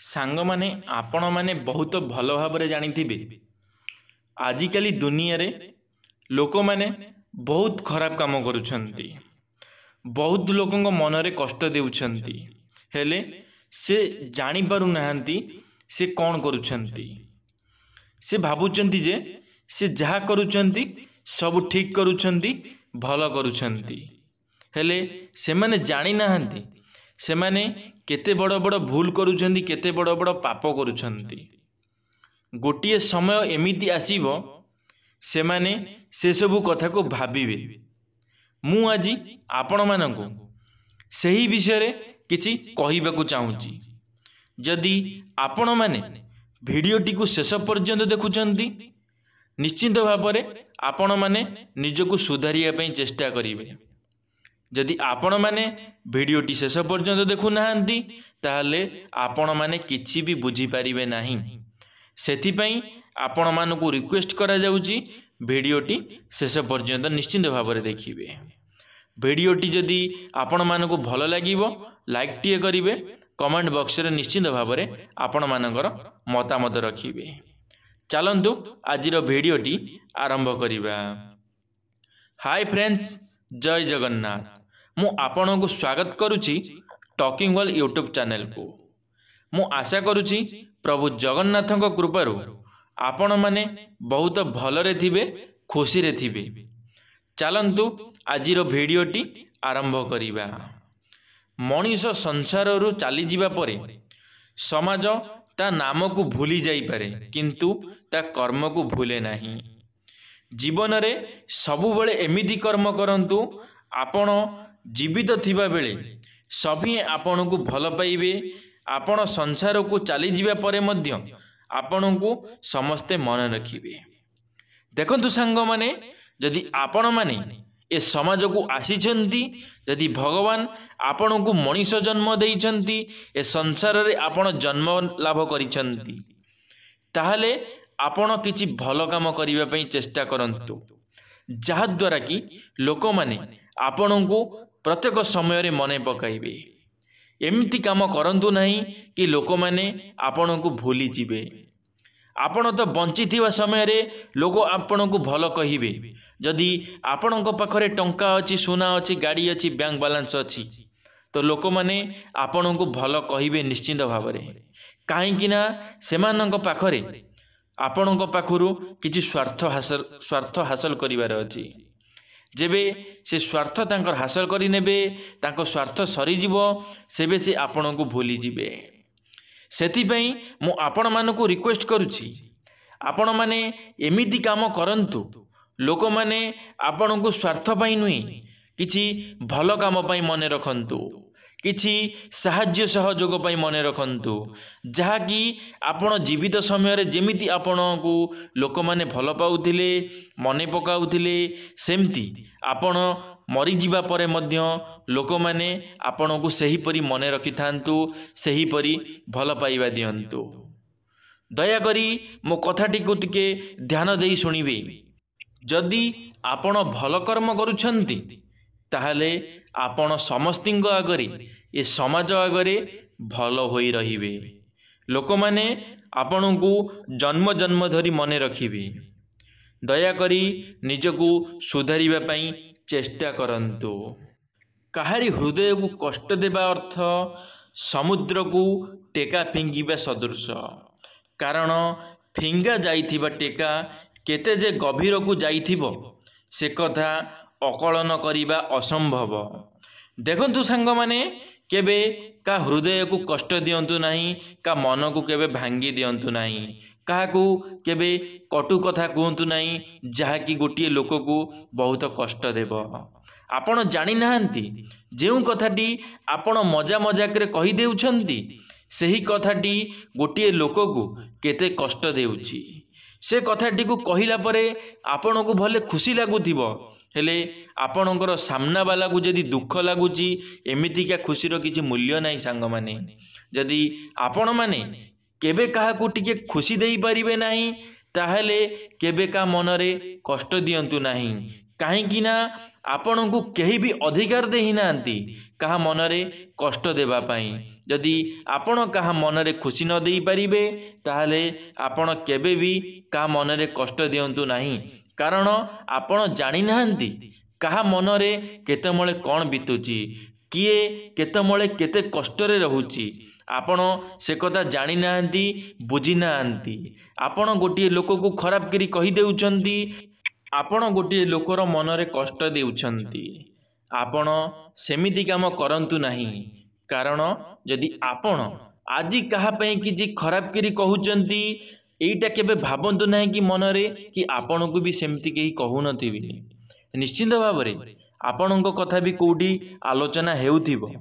ସାଙ୍ଗମାନେ ଆପଣମାନେ ବହୁତ ଭଲ ଭାବରେ ଜାଣିଥିବେ ଆଜିକାଲି ଦୁନିଆରେ ଲୋକମାନେ ବହୁତ ଖରାପ କାମ କରୁଛନ୍ତି। ବହୁତ ଲୋକଙ୍କ ମନରେ କଷ୍ଟ ଦେଉଛନ୍ତି, ହେଲେ ସେ ଜାଣିପାରୁନାହାନ୍ତି ସେ କ'ଣ କରୁଛନ୍ତି। ସେ ଭାବୁଛନ୍ତି ଯେ ସେ ଯାହା କରୁଛନ୍ତି ସବୁ ଠିକ୍ କରୁଛନ୍ତି, ଭଲ କରୁଛନ୍ତି, ହେଲେ ସେମାନେ ଜାଣିନାହାନ୍ତି ସେମାନେ କେତେ ବଡ଼ ବଡ଼ ଭୁଲ କରୁଛନ୍ତି, କେତେ ବଡ଼ ବଡ଼ ପାପ କରୁଛନ୍ତି। ଗୋଟିଏ ସମୟ ଏମିତି ଆସିବ ସେମାନେ ସେସବୁ କଥାକୁ ଭାବିବେ। ମୁଁ ଆଜି ଆପଣମାନଙ୍କୁ ସେହି ବିଷୟରେ କିଛି କହିବାକୁ ଚାହୁଁଛି। ଯଦି ଆପଣମାନେ ଭିଡ଼ିଓଟିକୁ ଶେଷ ପର୍ଯ୍ୟନ୍ତ ଦେଖୁଛନ୍ତି, ନିଶ୍ଚିତ ଭାବରେ ଆପଣମାନେ ନିଜକୁ ସୁଧାରିବା ପାଇଁ ଚେଷ୍ଟା କରିବେ। ଯଦି ଆପଣମାନେ ଭିଡ଼ିଓଟି ଶେଷ ପର୍ଯ୍ୟନ୍ତ ଦେଖୁନାହାନ୍ତି ତାହେଲେ ଆପଣମାନେ କିଛି ବି ବୁଝିପାରିବେ ନାହିଁ। ସେଥିପାଇଁ ଆପଣମାନଙ୍କୁ ରିକ୍ୱେଷ୍ଟ କରାଯାଉଛି ଭିଡ଼ିଓଟି ଶେଷ ପର୍ଯ୍ୟନ୍ତ ନିଶ୍ଚିତ ଭାବରେ ଦେଖିବେ। ଭିଡ଼ିଓଟି ଯଦି ଆପଣମାନଙ୍କୁ ଭଲ ଲାଗିବ ଲାଇକ୍ଟିଏ କରିବେ, କମେଣ୍ଟ ବକ୍ସରେ ନିଶ୍ଚିତ ଭାବରେ ଆପଣମାନଙ୍କର ମତାମତ ରଖିବେ। ଚାଲନ୍ତୁ ଆଜିର ଭିଡ଼ିଓଟି ଆରମ୍ଭ କରିବା। ହାଇ ଫ୍ରେଣ୍ଡସ୍, ଜୟ ଜଗନ୍ନାଥ। ମୁଁ ଆପଣଙ୍କୁ ସ୍ୱାଗତ କରୁଛି ଟକିଂ ୱେଲ୍ ୟୁଟ୍ୟୁବ୍ ଚ୍ୟାନେଲକୁ। ମୁଁ ଆଶା କରୁଛି ପ୍ରଭୁ ଜଗନ୍ନାଥଙ୍କ କୃପାରୁ ଆପଣମାନେ ବହୁତ ଭଲରେ ଥିବେ, ଖୁସିରେ ଥିବେ। ଚାଲନ୍ତୁ ଆଜିର ଭିଡ଼ିଓଟି ଆରମ୍ଭ କରିବା। ମଣିଷ ସଂସାରରୁ ଚାଲିଯିବା ପରେ ସମାଜ ତା ନାମକୁ ଭୁଲି ଯାଇପାରେ, କିନ୍ତୁ ତା କର୍ମକୁ ଭୁଲେ ନାହିଁ। ଜୀବନରେ ସବୁବେଳେ ଏମିତି କର୍ମ କରନ୍ତୁ ଆପଣ ଜୀବିତ ଥିବାବେଳେ ସଭିଏଁ ଆପଣଙ୍କୁ ଭଲ ପାଇବେ। ଆପଣ ସଂସାରକୁ ଚାଲିଯିବା ପରେ ମଧ୍ୟ ଆପଣଙ୍କୁ ସମସ୍ତେ ମନେ ରଖିବେ। ଦେଖନ୍ତୁ ସାଙ୍ଗମାନେ, ଯଦି ଆପଣମାନେ ଏ ସମାଜକୁ ଆସିଛନ୍ତି, ଯଦି ଭଗବାନ ଆପଣଙ୍କୁ ମଣିଷ ଜନ୍ମ ଦେଇଛନ୍ତି, ଏ ସଂସାରରେ ଆପଣ ଜନ୍ମ ଲାଭ କରିଛନ୍ତି, ତାହେଲେ ଆପଣ କିଛି ଭଲ କାମ କରିବା ପାଇଁ ଚେଷ୍ଟା କରନ୍ତୁ, ଯାହାଦ୍ୱାରା କି ଲୋକମାନେ ଆପଣଙ୍କୁ ପ୍ରତ୍ୟେକ ସମୟରେ ମନେ ପକାଇବେ। ଏମିତି କାମ କରନ୍ତୁ ନାହିଁ କି ଲୋକମାନେ ଆପଣଙ୍କୁ ଭୁଲିଯିବେ। ଆପଣ ତ ବଞ୍ଚିଥିବା ସମୟରେ ଲୋକ ଆପଣଙ୍କୁ ଭଲ କହିବେ। ଯଦି ଆପଣଙ୍କ ପାଖରେ ଟଙ୍କା ଅଛି, ସୁନା ଅଛି, ଗାଡ଼ି ଅଛି, ବ୍ୟାଙ୍କ ବାଲାନ୍ସ ଅଛି, ତ ଲୋକମାନେ ଆପଣଙ୍କୁ ଭଲ କହିବେ ନିଶ୍ଚିତ ଭାବରେ। କାହିଁକି ନା ସେମାନଙ୍କ ପାଖରେ ଆପଣଙ୍କ ପାଖରୁ କିଛି ସ୍ୱାର୍ଥ ହାସଲ କରିବାର ଅଛି। ଯେବେ ସେ ସ୍ୱାର୍ଥ ତାଙ୍କର ହାସଲ କରିନେବେ, ତାଙ୍କ ସ୍ୱାର୍ଥ ସରିଯିବ, ସେବେ ସେ ଆପଣଙ୍କୁ ଭୁଲିଯିବେ। ସେଥିପାଇଁ ମୁଁ ଆପଣମାନଙ୍କୁ ରିକ୍ୱେଷ୍ଟ କରୁଛି, ଆପଣମାନେ ଏମିତି କାମ କରନ୍ତୁ ଲୋକମାନେ ଆପଣଙ୍କୁ ସ୍ୱାର୍ଥ ପାଇଁ ନୁହେଁ, କିଛି ଭଲ କାମ ପାଇଁ ମନେ ରଖନ୍ତୁ, କିଛି ସାହାଯ୍ୟ ସହଯୋଗ ପାଇଁ ମନେ ରଖନ୍ତୁ, ଯାହାକି ଆପଣ ଜୀବିତ ସମୟରେ ଯେମିତି ଆପଣଙ୍କୁ ଲୋକମାନେ ଭଲ ପାଉଥିଲେ, ମନେ ପକାଉଥିଲେ, ସେମିତି ଆପଣ ମରିଯିବା ପରେ ମଧ୍ୟ ଲୋକମାନେ ଆପଣଙ୍କୁ ସେହିପରି ମନେ ରଖିଥାନ୍ତୁ, ସେହିପରି ଭଲ ପାଇବା ଦିଅନ୍ତୁ। ଦୟାକରି ମୋ କଥାଟିକୁ ଟିକେ ଧ୍ୟାନ ଦେଇ ଶୁଣିବେ। ଯଦି ଆପଣ ଭଲ କର୍ମ କରୁଛନ୍ତି ତାହେଲେ ଆପଣ ସମସ୍ତଙ୍କ ଆଗରେ, ଏ ସମାଜ ଆଗରେ ଭଲ ହୋଇ ରହିବେ। ଲୋକମାନେ ଆପଣଙ୍କୁ ଜନ୍ମ ଜନ୍ମ ଧରି ମନେ ରଖିବେ। ଦୟାକରି ନିଜକୁ ସୁଧାରିବା ପାଇଁ ଚେଷ୍ଟା କରନ୍ତୁ। କାହାରି ହୃଦୟକୁ କଷ୍ଟ ଦେବା ଅର୍ଥ ସମୁଦ୍ରକୁ ଟେକା ଫିଙ୍ଗିବା ସଦୃଶ। କାରଣ ଫିଙ୍ଗା ଯାଇଥିବା ଟେକା କେତେ ଯେ ଗଭୀରକୁ ଯାଇଥିବ ସେ କଥା ଆକଳନ କରିବା ଅସମ୍ଭବ। ଦେଖନ୍ତୁ ସାଙ୍ଗମାନେ, କେବେ କାହା ହୃଦୟକୁ କଷ୍ଟ ଦିଅନ୍ତୁ ନାହିଁ, କାହା ମନକୁ କେବେ ଭାଙ୍ଗି ଦିଅନ୍ତୁ ନାହିଁ, କାହାକୁ କେବେ କଟୁ କଥା କୁହନ୍ତୁ ନାହିଁ, ଯାହାକି ଗୋଟିଏ ଲୋକକୁ ବହୁତ କଷ୍ଟ ଦେବ। ଆପଣ ଜାଣିନାହାନ୍ତି ଯେଉଁ କଥାଟି ଆପଣ ମଜା ମଜାକରେ କହିଦେଉଛନ୍ତି ସେହି କଥାଟି ଗୋଟିଏ ଲୋକକୁ କେତେ କଷ୍ଟ ଦେଉଛି। ସେ କଥାଟିକୁ କହିଲା ପରେ ଆପଣଙ୍କୁ ଭଲେ ଖୁସି ଲାଗୁଥିବ, ହେଲେ ଆପଣଙ୍କର ସାମ୍ନାବାଲାକୁ ଯଦି ଦୁଃଖ ଲାଗୁଛି, ଏମିତିକା ଖୁସିର କିଛି ମୂଲ୍ୟ ନାହିଁ ସାଙ୍ଗମାନେ। ଯଦି ଆପଣମାନେ କେବେ କାହାକୁ ଟିକେ ଖୁସି ଦେଇପାରିବେ ନାହିଁ, ତାହେଲେ କେବେ କାହା ମନରେ କଷ୍ଟ ଦିଅନ୍ତୁ ନାହିଁ, कहीं आपण को कहीं भी अधिकार दे ही नांती कहा मनरे कष्ट देवा पाई। जदि आपण कहा मनरे खुशी न दे पारिबे ताहले आपण केबे भी कहा मनरे कष्ट दियंतु नहीं, कारण आपण जानि नांती कहा मनरे केतेमळे कौन बीतुची, किए केतेमळे केते कष्टरे रहुची, आपण से कथा जानि नांती बुझी नांती। आपण गोटे लोक को खराब करी कही देउचंती, आपण गोटे लोकर मनरे कष्ट देउछंती। आपण सेमिति काम करंतु नहीं, कारण जदि आपण आज कहा कि जी खराब करी कहउचंती एटा केबे भाबंतु नहीं कि मनरे कि आपण को भी सेमति केही कहू नथिबे। निश्चित भाव में आपण कथा भी कोडी आलोचना हेउथिबो,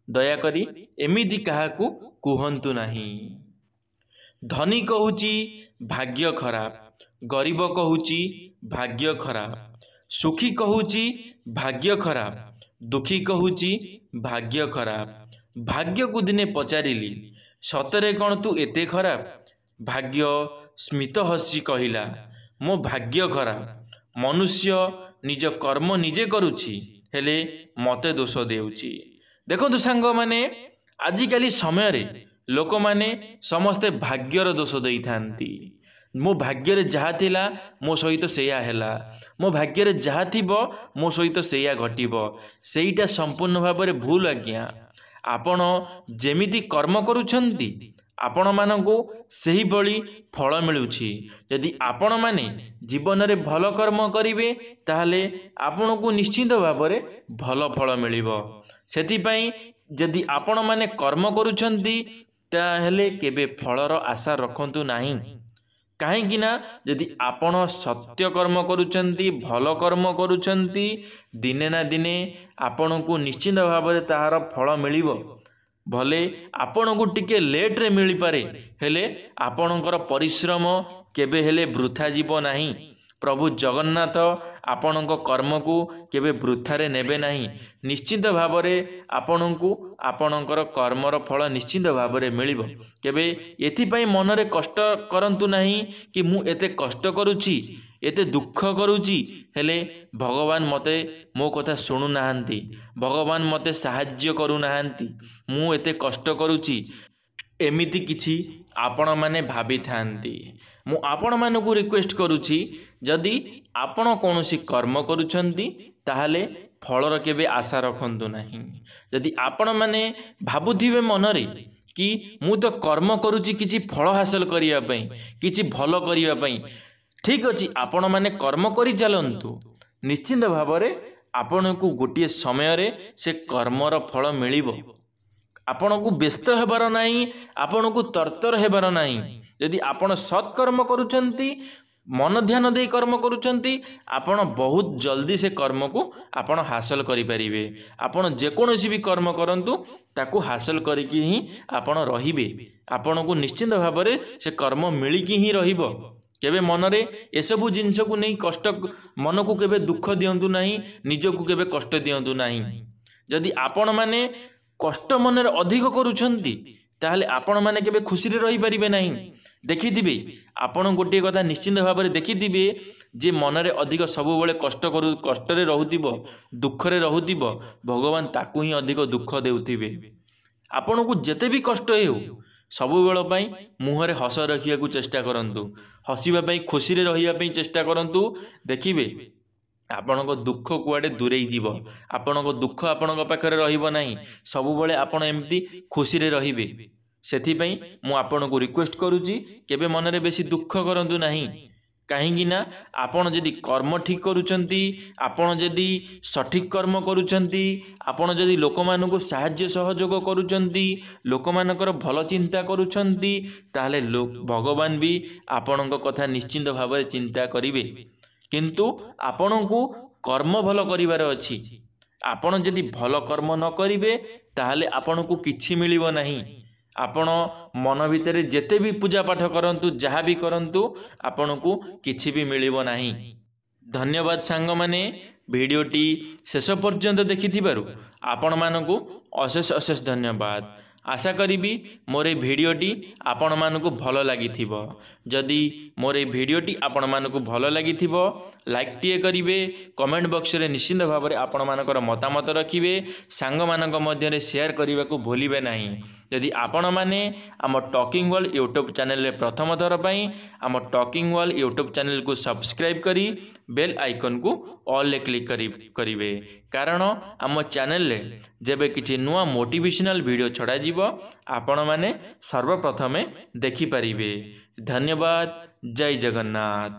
दया करी एमिति काहाकू कुहंतु नहीं। धनी कहूची भाग्य खराब, गरीब कहूची भाग्य खराब, सुखी कहूची भाग्य खराब, दुखी कहूची भाग्य खराब। भाग्य को दिने पचारिली सतरे कौन तू एते खराब? भाग्य स्मित हसी कहिला मो भाग्य खराब। मनुष्य निज कर्म निजे करुछि हेले मते दोष देउछि। देखंतु सांग माने आजिकाली समय रे लोक माने समस्ते भाग्यर दोष देई थांती। मो भाग्य रे जहा थिला मो सहित सेया हैला, मो भाग्य रे जहा थिबो मो सहित सेया घटिबो। सेईटा संपूर्ण भाव रे भूल आज्ञा। आपण जेमिति कर्म करुछंती आपण मानकू सही बळी फल मिलुछि। यदि आपण माने जीवन रे भल कर्म करिवे ताहले आपण को निश्चित भाव रे भल फल मिलिबो। सेति पई यदि आपण माने कर्म करुछंती ताहले केबे फलर आशा रखंतु नहीं। कहीं यदि आपण सत्य कर्म करुछंती भल कर्म करुछंती दिने ना दिने आपण को निश्चित भाव में ताहार फल मिलिबो। भले आपण को टिके लेट रे मिली पारे हेले आपणकर परिश्रम केबे हेले वृथा जीव नहीं। प्रभु जगन्नाथ आपणक कर्म को केबे वृथारे नेबे नहीं। निश्चित भाव में आपणको आपणकर कर्मर फल निश्चित भाव में मिलिबो। केबे एथिपाई मनरे कष्ट करंतु नहीं कि मु एते कष्ट करुची एते दुख करुची हेले भगवान मते मो कथा शुणु नाहांती, भगवान मते साहाय्य करू नाहांती, मु एते कष्ट करुची एमिति किछि आपण माने भाभी थांती। मु आपण मानकु रिक्वेस्ट करुछि जदि आपण कोनोसी कर्म करुछंती ताहाले फलर केबे आशा रखंतु नहीं। जदि आपण माने भाबुथिबे मनरे कि मु तो कर्म करुछि किछि फल हासिल करिया पई किछि भल करिया पई, ठीक अछि आपण माने कर्म करि चलंतु। निश्चित भाव रे आपण को गोटे समय रे से कर्मर फल मिलिबो। आपण को व्यस्त हेबार नहीं, आपण को तरतर हेबार नहीं। यदि आपण सत्कर्म करुछंती मन ध्यान दे कर्म करुछंती आपण बहुत जल्दी से कर्म को आपण हासिल करि परिबे। आपण जेकोनोसी भी कर्म करंतु ताकू हासिल करिकि ही आपण रहिबे। आपण को निश्चित भाव रे से कर्म मिलिकि ही रहिबो। केबे मनरे एसबु जिनस को नहीं कष्ट मन को केबे दुख दियंतु नहीं, निज को केबे कष्ट दियंतु नहीं। जदि आपण माने कष्ट मनरे अधिक करुछंती ताहले आपण माने केबे खुशी रे रहि परिबे नहीं। देखिथिबे आपण गोटे कथा निश्चित भाव में देखिथिबे जे मनरे अधिक सबु बेले कष्ट रे रहुथिबो दुख रे रहुथिबो भगवान ताकू ही अधिक दुख देउथिबे। आपण को जेते भी कष्ट हेउ सबु बेल पई मुहरे हस रखिया को चेष्टा करंतु, हसिबा पई खुशी रे रहिया पई चेष्टा करंतु। देखिबे आपणक दुख कुआडे दूरेई जीव, आपणक दुख आपणक पाखरे रहिबो नाही, सबु बेले आपण एम्ति खुशी रे रहिबे। सेथिपई मु आपण को रिक्वेस्ट करूची केबे मनरे बेसी दुख करंतु नहीं। कहीं आपण जदि कर्म ठीक करुचंती, आपण जदि सठिक कर्म करुचंती, आपण जदि लोक मानकु साहाय्य सहयोग करुचंती, लोक मानकर भल चिंता करुचंती ताहले भगवान भी आपणक कथा निश्चित भाव में चिंता करिवे। किंतु आपणकु कर्म भल करिवार अछि। आपण जदि भल कर्म न करिवे ताहले आपणकु किछि मिलिबो नाही। आपण मन भितर जेते भी पूजा पाठ करंतु जहाँ भी करंतु आपणकु किछि भी मिलिबो नाही। धन्यवाद सांग माने वीडियोटी शेष पर्यंत देखिथिबारु आपण मानकु अशेष अशेष धन्यवाद। आशा करी मोर ए भिडियोटी आपण मानकु भल लगी जदि मोर ए भिडियोटी आपण मानकु भल लगी लाइक टीए करिवे कमेंट बॉक्स रे निश्चित भाव में आपण मानकर मतामत रखिए सांग मानक मध्य शेयर करने को भूलिबे नहीं। यदि आपण माने आम टॉकिंग वर्ल्ड यूट्यूब चैनल रे प्रथम थर पई आम टॉकिंग वर्ल्ड यूट्यूब चैनल को सब्सक्राइब करी बेल आइकन को ऑल ले क्लिक करिवे कारण आम चैनल रे जेबे किछि नुआ मोटिवेशनल वीडियो छड़ा जीवो आपण माने सर्वप्रथमे देखि परिबे। धन्यवाद। जय जगन्नाथ।